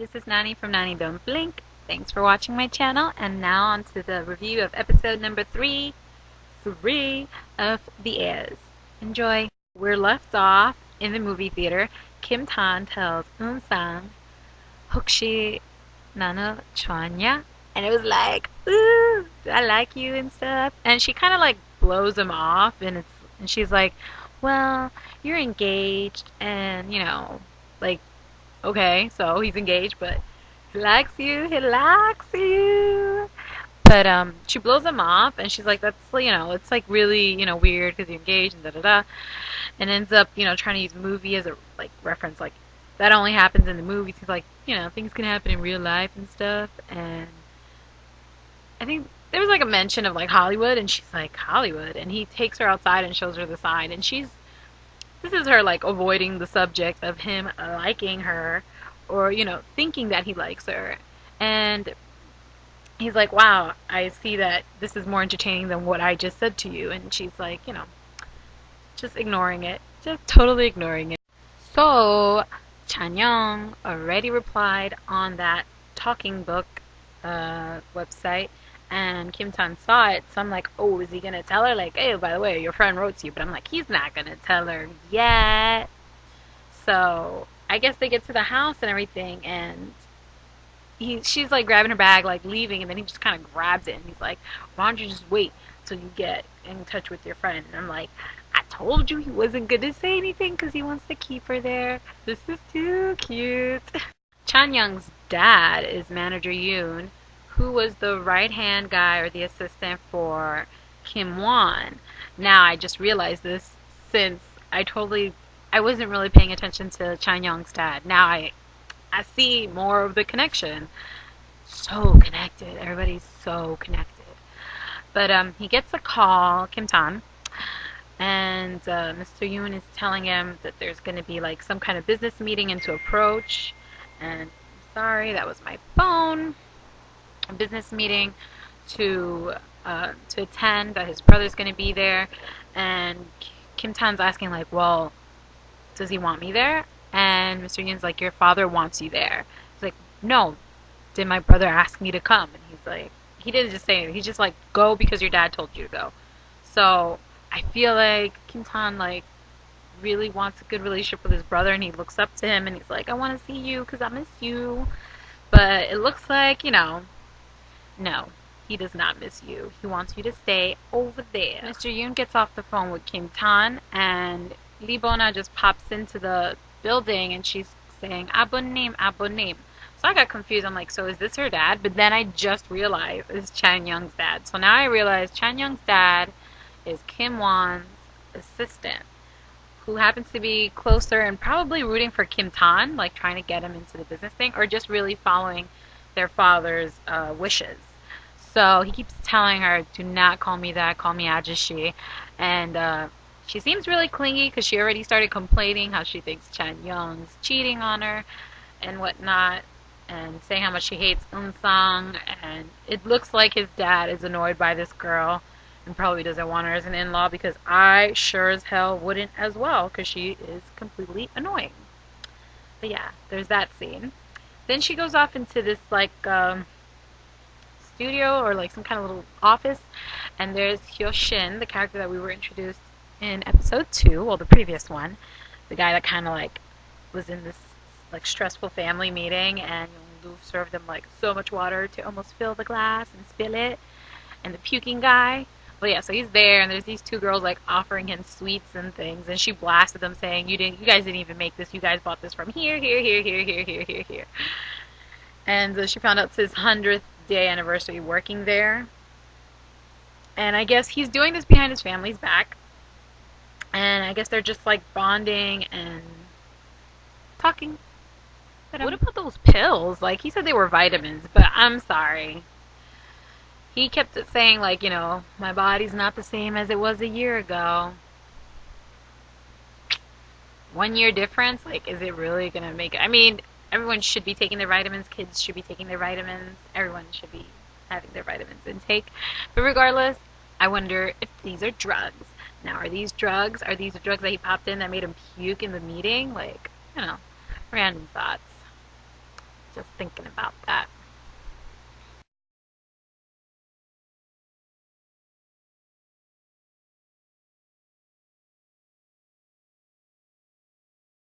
this is Nani from NaneeDon'tBlink. Thanks for watching my channel, and now on to the review of episode number 3 of The Heirs. Enjoy! We're left off in the movie theater. Kim Tan tells Eun-sang, 혹시 나는 좋아하냐? And it was like, ooh, I like you and stuff. And she kind of like blows him off, and she's like, well, you're engaged, and like, okay, so he's engaged, but he likes you, But she blows him off, and she's like, that's, it's like really, weird because you're engaged and da-da-da. And ends up, trying to use movie as a, like, reference, like, that only happens in the movies. He's like, things can happen in real life and stuff. And I think there was, like, a mention of, like, Hollywood, and she's like, Hollywood? And he takes her outside and shows her the sign, and this is her, like, avoiding the subject of him liking her or, thinking that he likes her. And he's like, wow, I see that this is more entertaining than what I just said to you. And she's like, just ignoring it. Just totally ignoring it. So, Chan-young already replied on that talking book website. And Kim Tan saw it, so I'm like, oh, is he going to tell her? Like, hey, by the way, your friend wrote to you. But I'm like, he's not going to tell her yet. So I guess they get to the house and everything, and she's like grabbing her bag, like leaving, and then he just kind of grabs it, and he's like, why don't you just wait till you get in touch with your friend? And I'm like, I told you he wasn't going to say anything because he wants to keep her there. This is too cute. Chan-young's dad is Manager Yoon, who was the right-hand guy or the assistant for Kim Won. Now, I just realized this since I wasn't really paying attention to Chan-young's dad. Now I see more of the connection. So connected. Everybody's so connected. But he gets a call, Kim Tan, and Mr. Yoon is telling him that there's going to be like some kind of business meeting and to approach. And sorry, that was my phone. A business meeting to attend, that his brother's going to be there, and Kim Tan's asking like, well, does he want me there? And Mr. Yoon's like, your father wants you there. He's like, no, did my brother ask me to come? And he's like, he didn't just say anything, he's just like, go because your dad told you to go. So I feel like Kim Tan like really wants a good relationship with his brother, and he looks up to him and he's like, I want to see you because I miss you. But it looks like, no, he does not miss you. He wants you to stay over there. Mr. Yoon gets off the phone with Kim Tan, and Lee Bona just pops into the building, and she's saying, abonim, abonim. So I got confused. I'm like, so is this her dad? But then I just realized it's Chan-young's dad. So now I realize Chan-young's dad is Kim Won's assistant, who happens to be closer and probably rooting for Kim Tan, like trying to get him into the business thing, or just really following their father's wishes. So he keeps telling her, do not call me that, call me Ajashi. And she seems really clingy because she already started complaining how she thinks Chan-young's cheating on her and whatnot, and saying how much she hates Eun-sang. And it looks like his dad is annoyed by this girl and probably doesn't want her as an in-law, because I sure as hell wouldn't as well, because she is completely annoying. But yeah, there's that scene. Then she goes off into this like studio or like some kind of little office, and there's Hyo-shin, the character that we were introduced in episode 2, well, the previous one, the guy that kind of like was in this like stressful family meeting, and Lu served him like so much water to almost fill the glass and spill it, and the puking guy. Well, yeah, so he's there, and there's these two girls like offering him sweets and things, and she blasted them saying, you guys didn't even make this, you guys bought this from here. And she found out it's his 100th day anniversary working there, and I guess he's doing this behind his family's back, and I guess they're just like bonding and talking. But what about those pills? Like, he said they were vitamins, but I'm sorry. He kept saying, like, my body's not the same as it was a year ago. 1 year difference? Like, is it really going to make it? I mean, everyone should be taking their vitamins. Kids should be taking their vitamins. Everyone should be having their vitamins intake. But regardless, I wonder if these are drugs. Now, are these drugs? Are these the drugs that he popped in that made him puke in the meeting? Like, random thoughts. just thinking about that.